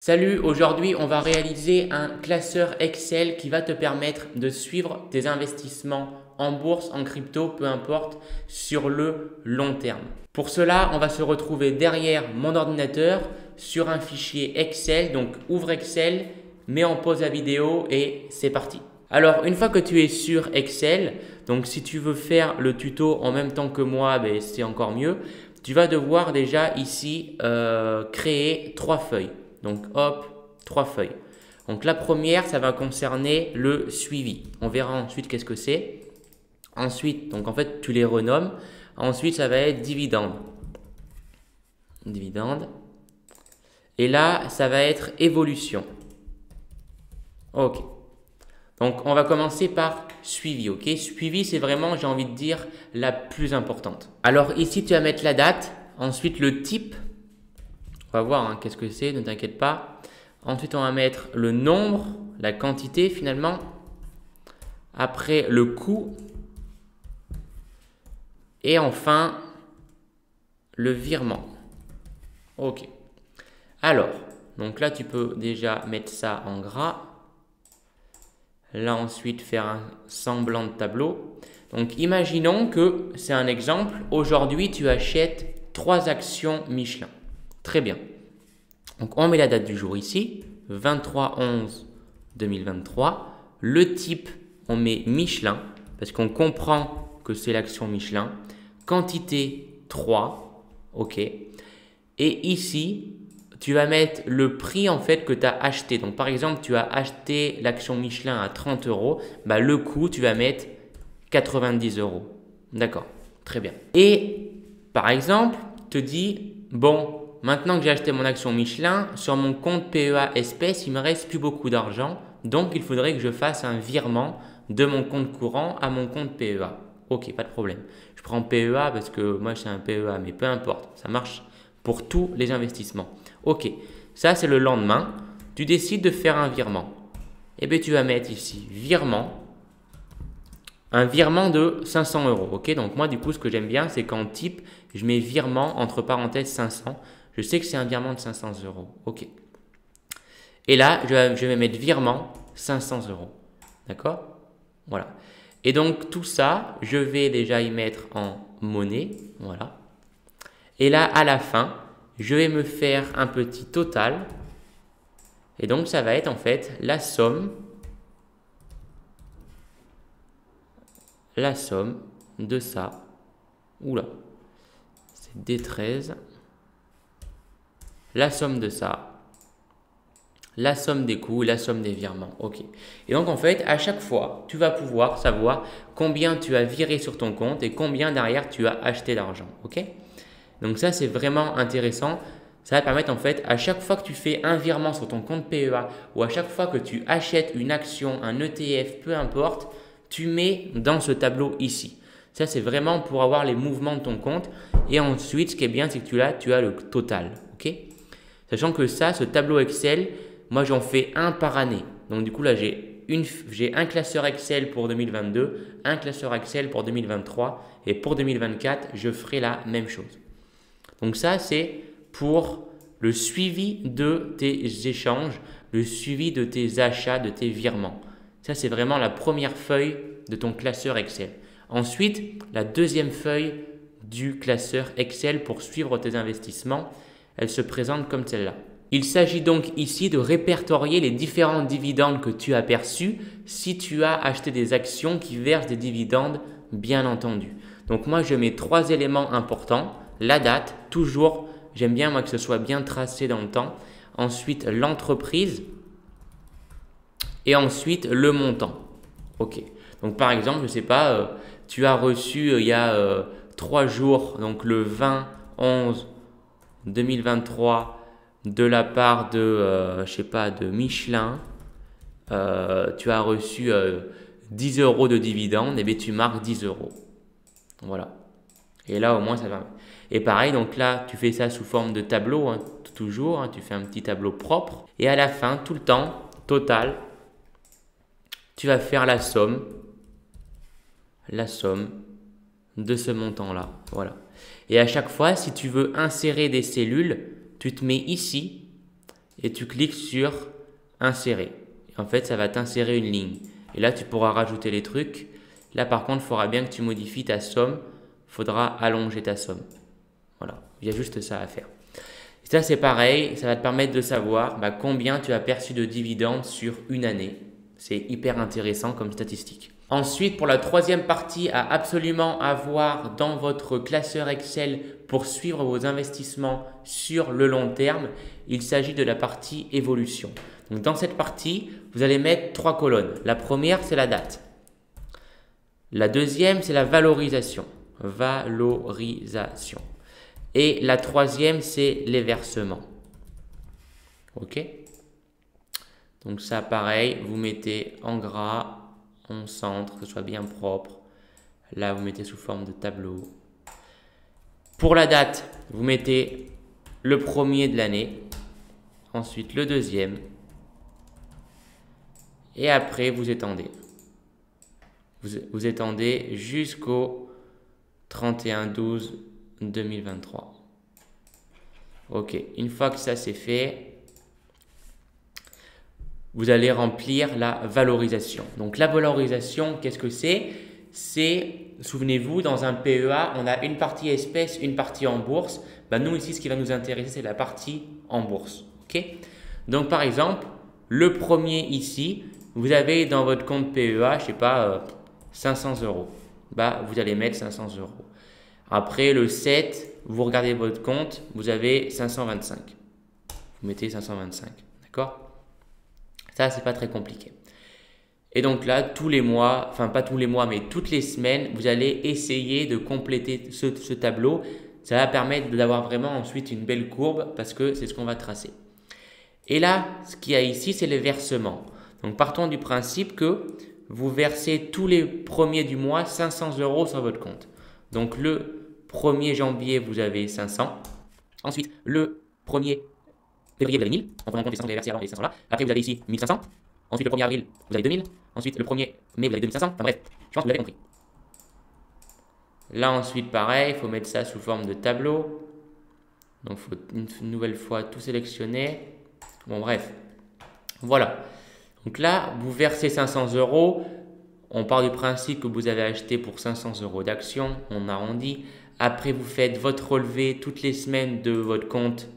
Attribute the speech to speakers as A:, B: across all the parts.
A: Salut, aujourd'hui on va réaliser un classeur Excel qui va te permettre de suivre tes investissements en bourse, en crypto, peu importe, sur le long terme. Pour cela, on va se retrouver derrière mon ordinateur sur un fichier Excel. Donc ouvre Excel, mets en pause la vidéo et c'est parti. Alors une fois que tu es sur Excel, donc si tu veux faire le tuto en même temps que moi, ben, c'est encore mieux. Tu vas devoir déjà ici créer 3 feuilles. Donc hop, 3 feuilles. Donc la première, ça va concerner le suivi. On verra ensuite qu'est-ce que c'est. Ensuite, donc en fait, tu les renommes. Ensuite, ça va être dividende. Dividende. Et là, ça va être évolution. Ok. Donc, on va commencer par suivi, ok? Suivi, c'est vraiment, j'ai envie de dire, la plus importante. Alors ici, tu vas mettre la date. Ensuite, le type. On va voir qu'est-ce que c'est, ne t'inquiète pas. Ensuite, on va mettre le nombre, la quantité finalement. Après, le coût. Et enfin, le virement. Ok. Alors, donc là, tu peux déjà mettre ça en gras. Là, ensuite, faire un semblant de tableau. Donc, imaginons que c'est un exemple. Aujourd'hui, tu achètes 3 actions Michelin. Très bien. Donc, on met la date du jour ici, 23/11/2023. Le type, on met Michelin, parce qu'on comprend que c'est l'action Michelin. Quantité 3, ok. Et ici, tu vas mettre le prix en fait que tu as acheté. Donc, par exemple, tu as acheté l'action Michelin à 30 €. Bah, le coût, tu vas mettre 90 €. D'accord, très bien. Et par exemple, te dis, bon, maintenant que j'ai acheté mon action Michelin, sur mon compte PEA espèces, il ne me reste plus beaucoup d'argent. Donc, il faudrait que je fasse un virement de mon compte courant à mon compte PEA. Ok, pas de problème. Je prends PEA parce que moi, c'est un PEA, mais peu importe. Ça marche pour tous les investissements. Ok, ça, c'est le lendemain. Tu décides de faire un virement. Eh bien, tu vas mettre ici virement. Un virement de 500 €. Ok, donc moi, du coup, ce que j'aime bien, c'est qu'en type, je mets virement entre parenthèses 500. Je sais que c'est un virement de 500 €. Ok. Et là, je vais mettre virement 500 €. D'accord? Voilà. Et donc, tout ça, je vais déjà y mettre en monnaie. Voilà. Et là, à la fin, je vais me faire un petit total. Et donc, ça va être en fait la somme de ça. Oula, c'est D13. La somme de ça, la somme des coûts et la somme des virements. Ok. Et donc en fait, à chaque fois, tu vas pouvoir savoir combien tu as viré sur ton compte et combien derrière tu as acheté d'argent. Ok. Donc ça, c'est vraiment intéressant. Ça va permettre en fait, à chaque fois que tu fais un virement sur ton compte PEA ou à chaque fois que tu achètes une action, un ETF, peu importe, tu mets dans ce tableau ici. Ça, c'est vraiment pour avoir les mouvements de ton compte. Et ensuite, ce qui est bien, c'est que tu as le total. Ok. Sachant que ça, ce tableau Excel, moi j'en fais un par année. Donc du coup là, j'ai un classeur Excel pour 2022, un classeur Excel pour 2023 et pour 2024, je ferai la même chose. Donc ça, c'est pour le suivi de tes échanges, le suivi de tes achats, de tes virements. Ça, c'est vraiment la première feuille de ton classeur Excel. Ensuite, la deuxième feuille du classeur Excel pour suivre tes investissements, elle se présente comme celle-là. Il s'agit donc ici de répertorier les différents dividendes que tu as perçus si tu as acheté des actions qui versent des dividendes, bien entendu. Donc moi, je mets 3 éléments importants. La date, toujours, j'aime bien moi que ce soit bien tracé dans le temps. Ensuite, l'entreprise et ensuite le montant. Ok. Donc par exemple, je ne sais pas, tu as reçu il y a 3 jours, donc le 20-11-2023 de la part de, je sais pas, de Michelin, tu as reçu 10 € de dividendes, et bien tu marques 10 €. Voilà. Et là, au moins, ça va. Et pareil, donc là, tu fais ça sous forme de tableau, toujours. Tu fais un petit tableau propre. Et à la fin, tout le temps, total, tu vas faire la somme de ce montant-là. Voilà. Et à chaque fois, si tu veux insérer des cellules, tu te mets ici et tu cliques sur insérer. En fait, ça va t'insérer une ligne. Et là, tu pourras rajouter les trucs. Là, par contre, il faudra bien que tu modifies ta somme. Il faudra allonger ta somme. Voilà, il y a juste ça à faire. Et ça, c'est pareil. Ça va te permettre de savoir combien tu as perçu de dividendes sur une année. C'est hyper intéressant comme statistique. Ensuite, pour la troisième partie à absolument avoir dans votre classeur Excel pour suivre vos investissements sur le long terme, il s'agit de la partie évolution. Donc, dans cette partie, vous allez mettre 3 colonnes. La première, c'est la date. La deuxième, c'est la valorisation. Valorisation. Et la troisième, c'est les versements. OK? Donc ça, pareil, vous mettez en gras, en centre, que ce soit bien propre. Là, vous mettez sous forme de tableau. Pour la date, vous mettez le premier de l'année. Ensuite, le deuxième. Et après, vous étendez. Vous étendez jusqu'au 31/12/2023. Ok, une fois que ça c'est fait, vous allez remplir la valorisation. Donc la valorisation, qu'est-ce que c'est? C'est, souvenez-vous, dans un PEA, on a une partie espèce, une partie en bourse. Nous ici, ce qui va nous intéresser, c'est la partie en bourse. Ok? Donc par exemple, le premier ici, vous avez dans votre compte PEA, je sais pas, 500 euros. Vous allez mettre 500 euros. Après le 7, vous regardez votre compte, vous avez 525. Vous mettez 525. D'accord? Ça, c'est pas très compliqué. Et donc là, tous les mois, enfin pas tous les mois, mais toutes les semaines, vous allez essayer de compléter ce tableau. Ça va permettre d'avoir vraiment ensuite une belle courbe parce que c'est ce qu'on va tracer. Et là, ce qu'il y a ici, c'est les versements. Donc partons du principe que vous versez tous les premiers du mois 500 euros sur votre compte. Donc le 1er janvier, vous avez 500. Ensuite, le 1er février, vous avez 1000. En prenant en compte les 500 que vous avez versés avant et les 500 là. Après, vous avez ici 1500. Ensuite, le 1er avril, vous avez 2000. Ensuite, le 1er mai, vous avez 2500. Enfin bref, je pense que vous l'avez compris. Là, ensuite, pareil, il faut mettre ça sous forme de tableau. Donc, il faut une nouvelle fois tout sélectionner. Bon, bref. Voilà. Donc là, vous versez 500 euros. On part du principe que vous avez acheté pour 500 euros d'actions. On arrondit. Après, vous faites votre relevé toutes les semaines de votre compte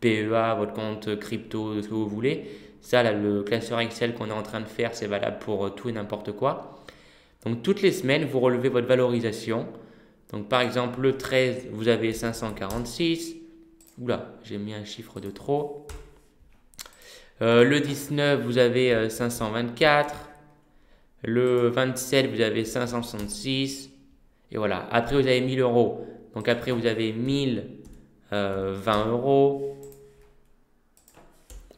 A: PEA, votre compte crypto, de ce que vous voulez. Ça, là, le classeur Excel qu'on est en train de faire, c'est valable pour tout et n'importe quoi. Donc, toutes les semaines, vous relevez votre valorisation. Donc, par exemple, le 13, vous avez 546. Oula, j'ai mis un chiffre de trop. Le 19, vous avez 524. Le 27, vous avez 566. Et voilà. Après, vous avez 1000 euros. Donc, après, vous avez 1020 euros.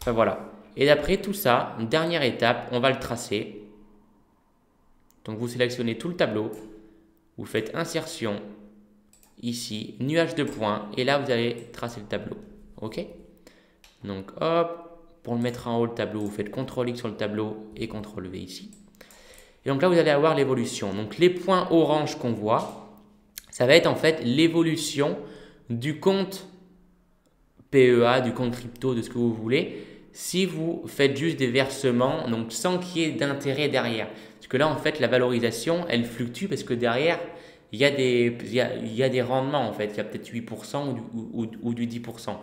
A: Enfin, voilà. Et d'après tout ça, une dernière étape, on va le tracer. Donc, vous sélectionnez tout le tableau. Vous faites insertion. Ici, nuage de points. Et là, vous allez tracer le tableau. OK? Donc, hop. Pour le mettre en haut, le tableau, vous faites CTRL-X sur le tableau et CTRL-V ici. Et donc là, vous allez avoir l'évolution. Donc, les points orange qu'on voit, ça va être en fait l'évolution du compte PEA, du compte crypto, de ce que vous voulez, si vous faites juste des versements, donc sans qu'il y ait d'intérêt derrière. Parce que là, en fait, la valorisation, elle fluctue parce que derrière, il y a des rendements en fait. Il y a peut-être 8% ou du 10%.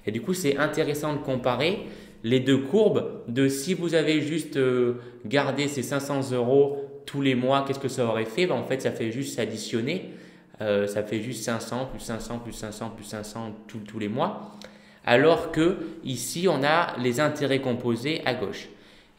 A: Et du coup, c'est intéressant de comparer les deux courbes de si vous avez juste gardé ces 500 euros tous les mois, qu'est-ce que ça aurait fait? En fait, ça fait juste s'additionner. Ça fait juste 500 plus 500 plus 500 plus 500 tous les mois. Alors que ici, on a les intérêts composés à gauche.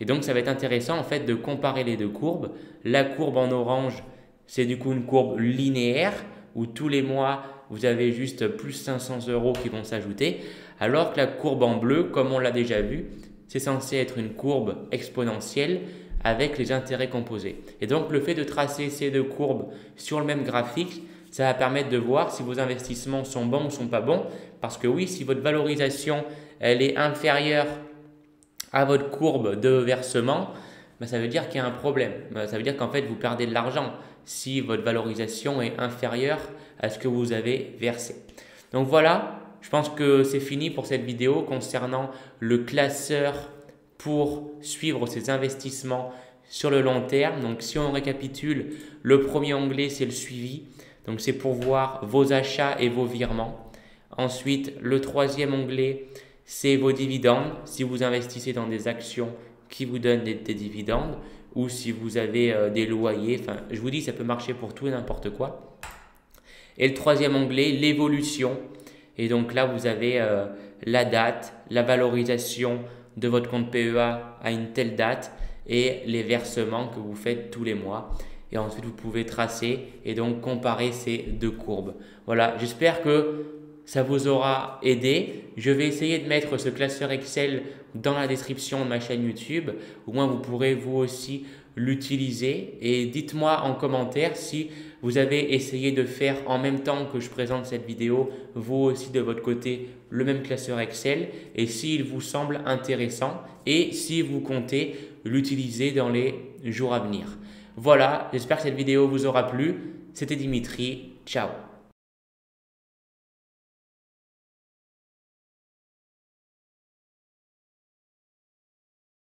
A: Et donc, ça va être intéressant en fait de comparer les deux courbes. La courbe en orange, c'est du coup une courbe linéaire où tous les mois, vous avez juste plus 500 euros qui vont s'ajouter. Alors que la courbe en bleu, comme on l'a déjà vu, c'est censé être une courbe exponentielle avec les intérêts composés. Et donc, le fait de tracer ces deux courbes sur le même graphique, ça va permettre de voir si vos investissements sont bons ou sont pas bons. Parce que oui, si votre valorisation elle est inférieure à votre courbe de versement, ça veut dire qu'il y a un problème. Ça veut dire qu'en fait, vous perdez de l'argent si votre valorisation est inférieure à ce que vous avez versé. Donc voilà, je pense que c'est fini pour cette vidéo concernant le classeur pour suivre ses investissements sur le long terme. Donc, si on récapitule, le premier onglet, c'est le suivi. Donc, c'est pour voir vos achats et vos virements. Ensuite, le troisième onglet, c'est vos dividendes. Si vous investissez dans des actions qui vous donnent des dividendes ou si vous avez des loyers. Enfin, je vous dis, ça peut marcher pour tout et n'importe quoi. Et le troisième onglet, l'évolution. Et donc là, vous avez la date, la valorisation de votre compte PEA à une telle date et les versements que vous faites tous les mois. Et ensuite, vous pouvez tracer et donc comparer ces deux courbes. Voilà, j'espère que ça vous aura aidé. Je vais essayer de mettre ce classeur Excel dans la description de ma chaîne YouTube. Au moins, vous pourrez vous aussi l'utiliser. Et dites-moi en commentaire si vous avez essayé de faire en même temps que je présente cette vidéo, vous aussi de votre côté, le même classeur Excel et s'il vous semble intéressant et si vous comptez l'utiliser dans les jours à venir. Voilà, j'espère que cette vidéo vous aura plu. C'était Dimitri. Ciao.